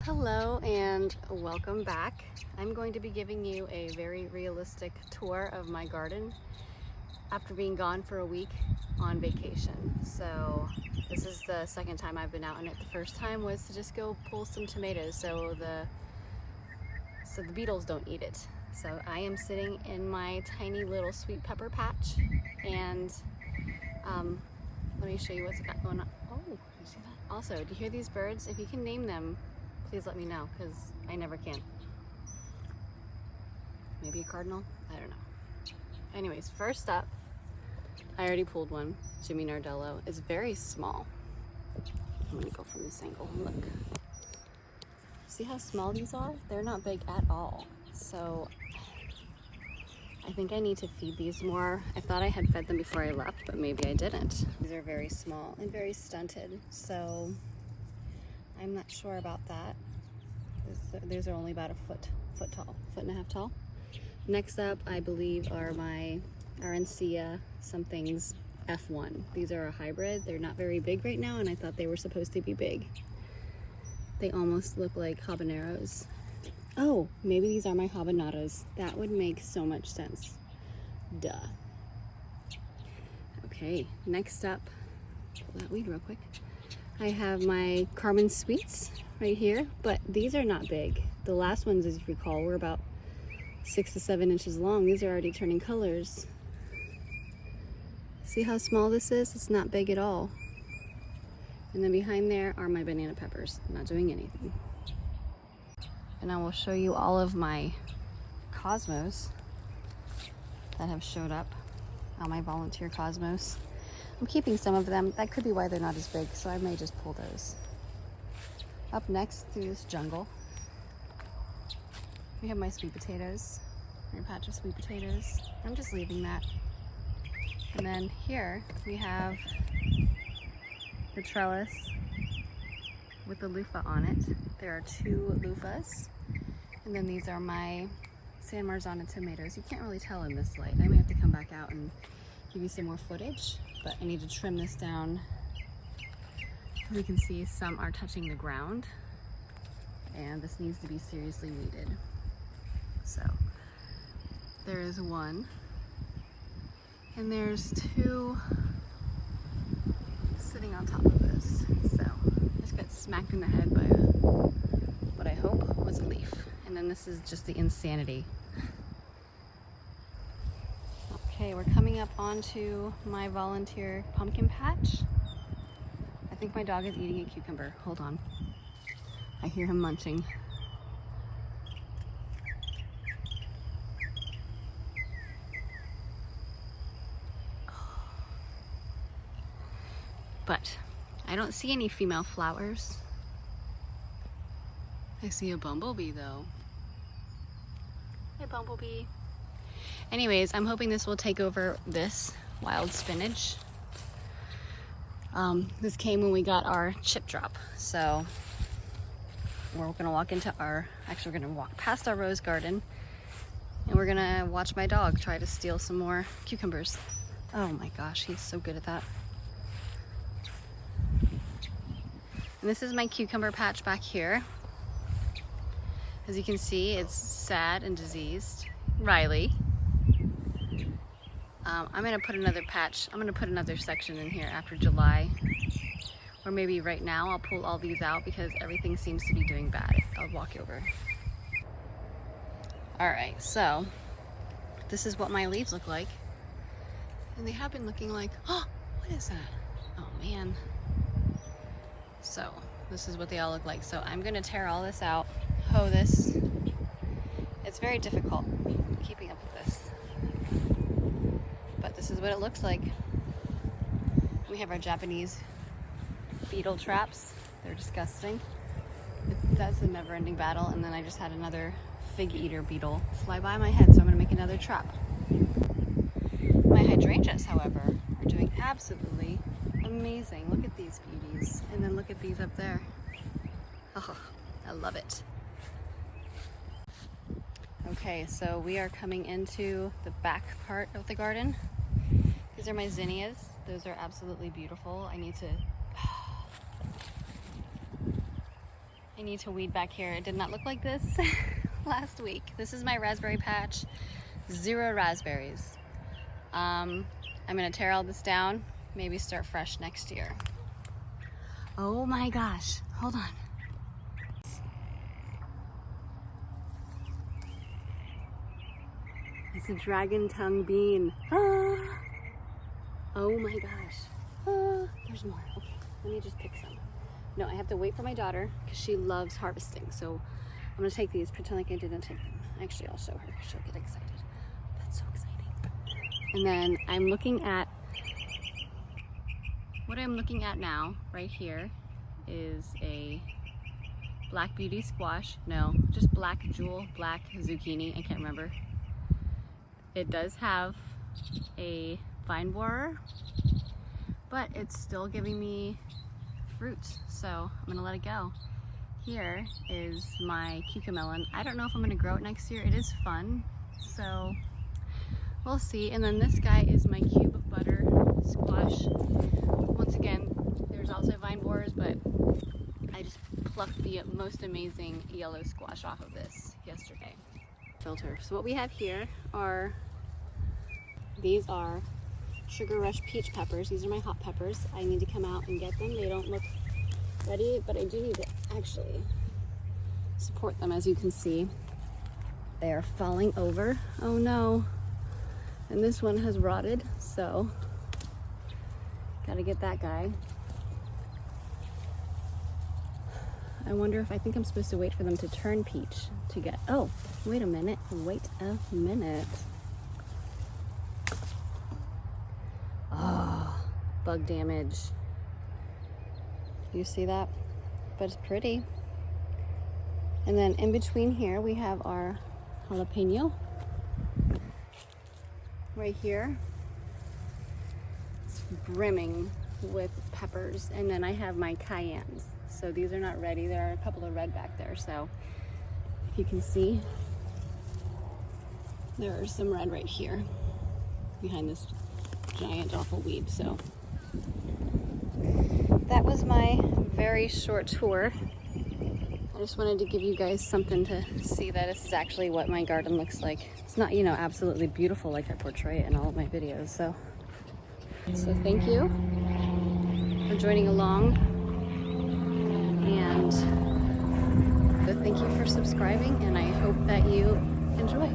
Hello and welcome back. I'm going to be giving you a very realistic tour of my garden after being gone for a week on vacation. So this is the second time I've been out, and the first time was to just go pull some tomatoes so the beetles don't eat it. So I am sitting in my tiny little sweet pepper patch, and let me show you what's got going on. Oh, you see that? Also, do you hear these birds? If you can name them, please let me know, because I never can. Maybe a cardinal? I don't know. Anyways, first up, I already pulled one. Jimmy Nardello is very small. I'm gonna go from this angle. Look. See how small these are? They're not big at all. So I think I need to feed these more. I thought I had fed them before I left, but maybe I didn't. These are very small and very stunted, so I'm not sure about that. These are only about a foot and a half tall. Next up, I believe, are my Arancia somethings F1. These are a hybrid. They're not very big right now, and I thought they were supposed to be big. They almost look like habaneros. Oh, maybe these are my habaneros. That would make so much sense. Duh. Okay, next up, pull that weed real quick. I have my Carmen Sweets right here, but these are not big. The last ones, as you recall, were about 6 to 7 inches long. These are already turning colors. See how small this is? It's not big at all. And then behind there are my banana peppers, not doing anything. And I will show you all of my cosmos that have showed up, all my volunteer cosmos. I'm keeping some of them. That could be why they're not as big, so I may just pull those. Up next through this jungle, we have my sweet potatoes, my patch of sweet potatoes. I'm just leaving that. And then here we have the trellis with the loofah on it. There are 2 loofahs. And then these are my San Marzano tomatoes. You can't really tell in this light. I may have to come back out and give you some more footage, but I need to trim this down. You can see some are touching the ground, and this needs to be seriously weeded. So there is one, and there's 2 sitting on top of this. So I just got smacked in the head by what I hope was a leaf. And then this is just the insanity. Okay, we're coming up onto my volunteer pumpkin patch. I think my dog is eating a cucumber. Hold on. I hear him munching. But I don't see any female flowers. I see a bumblebee though. Hey, bumblebee. Anyways, I'm hoping this will take over this wild spinach. This came when we got our chip drop. So we're gonna walk into we're gonna walk past our rose garden, and we're gonna watch my dog try to steal some more cucumbers. Oh my gosh, he's so good at that. And this is my cucumber patch back here. As you can see, it's sad and diseased. Riley. I'm gonna put another patch, I'm gonna put another section in here after July. Or maybe right now I'll pull all these out because everything seems to be doing bad. I'll walk over. All right, so this is what my leaves look like. And they have been looking like, oh, what is that? Oh man. So this is what they all look like. So I'm gonna tear all this out, hoe this. It's very difficult keeping up with this. But this is what it looks like. We have our Japanese beetle traps. They're disgusting. That's a never-ending battle. And then I just had another fig eater beetle fly by my head, so I'm gonna make another trap. My hydrangeas, however, are doing absolutely amazing. Look at these beauties. And then look at these up there. Oh, I love it. Okay, so we are coming into the back part of the garden. These are my zinnias. Those are absolutely beautiful. I need to I need to weed back here. It did not look like this last week. This is my raspberry patch. 0 raspberries. I'm gonna tear all this down, maybe start fresh next year. Oh my gosh, hold on. It's a dragon tongue bean. Ah. Oh my gosh. Ah. There's more. Okay, let me just pick some. No, I have to wait for my daughter because she loves harvesting. So I'm gonna take these, pretend like I didn't take them. Actually, I'll show her. She'll get excited. That's so exciting. And then I'm looking at, what I'm looking at now, right here, is a black beauty squash. No, just black jewel, black zucchini. I can't remember. It does have a vine borer, but it's still giving me fruit, so I'm gonna let it go. Here is my cucamelon. I don't know if I'm gonna grow it next year. It is fun, so we'll see. And then this guy is my cube of butter squash. Once again, there's also vine borers, but I just plucked the most amazing yellow squash off of this yesterday. Filter. So what we have here are, these are Sugar Rush peach peppers. These are my hot peppers. I need to come out and get them. They don't look ready, but I do need to actually support them. As you can see, they are falling over. Oh no. And this one has rotted, so gotta get that guy. I wonder if, I think I'm supposed to wait for them to turn peach to get, oh, wait a minute, Oh, bug damage. You see that? But it's pretty. And then in between here, we have our jalapeno. Right here. It's brimming with peppers. And then I have my cayennes. So these are not ready. There are a couple of red back there. So if you can see, there are some red right here behind this giant awful weed. So that was my very short tour. I just wanted to give you guys something to see that this is actually what my garden looks like. It's not, you know, absolutely beautiful like I portray it in all of my videos. So thank you for joining along, and thank you for subscribing, and I hope that you enjoy.